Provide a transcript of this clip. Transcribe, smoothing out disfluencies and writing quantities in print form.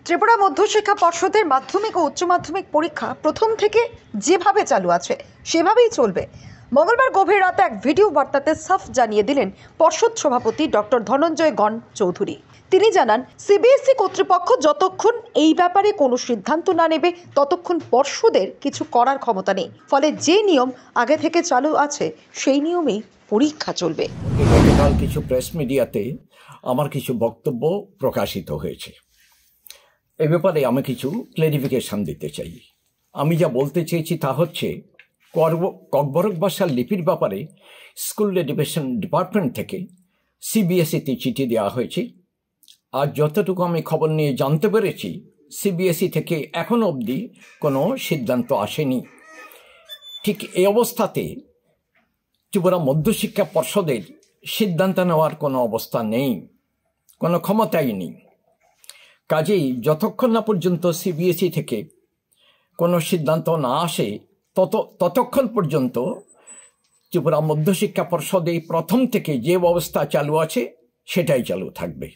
ত্রিপুরা মধ্যশিক্ষা পর্ষদের মাধ্যমিক ও উচ্চ মাধ্যমিক পরীক্ষা প্রথম থেকে যেভাবে চালু আছে সেভাবেই চলবে। মঙ্গলবার গভীর রাতে এক ভিডিও বার্তাতে সাফ জানিয়ে দিলেন পর্ষদ সভাপতি ডক্টর ধনঞ্জয় গণ চৌধুরী। তিনি জানান, সিবিএসই কর্তৃপক্ষ যতক্ষণ এই ব্যাপারে কোনো সিদ্ধান্ত না নেবে ততক্ষণ পর্ষদের কিছু করার ক্ষমতা নেই। ফলে যে নিয়ম আগে থেকে চালু আছে সেই নিয়মেই পরীক্ষা চলবে। গতকাল কিছু প্রেস মিডিয়াতে আমার কিছু বক্তব্য প্রকাশিত হয়েছে। এ ব্যাপারে আমি কিছু ক্লারিফিকেশন দিতে চাই। আমি যা বলতে চেয়েছি তা হচ্ছে, ককবরক ভাষার লিপির ব্যাপারে স্কুল এডুকেশন ডিপার্টমেন্ট থেকে সিবিএসইতে চিঠি দেওয়া হয়েছে। আর যতটুকু আমি খবর নিয়ে জানতে পেরেছি, সিবিএসই থেকে এখনও অবধি কোনো সিদ্ধান্ত আসেনি। ঠিক এই অবস্থাতে ত্রিপুরা মধ্যশিক্ষা পর্ষদের সিদ্ধান্ত নেওয়ার কোনো অবস্থা নেই, কোনো ক্ষমতাই নেই। কাজেই যতক্ষণ না পর্যন্ত সিবিএসই থেকে কোনো সিদ্ধান্ত না আসে ততক্ষণ পর্যন্ত ত্রিপুরা মধ্যশিক্ষা পর্ষদে প্রথম থেকে যে ব্যবস্থা চালু আছে সেটাই চালু থাকবে।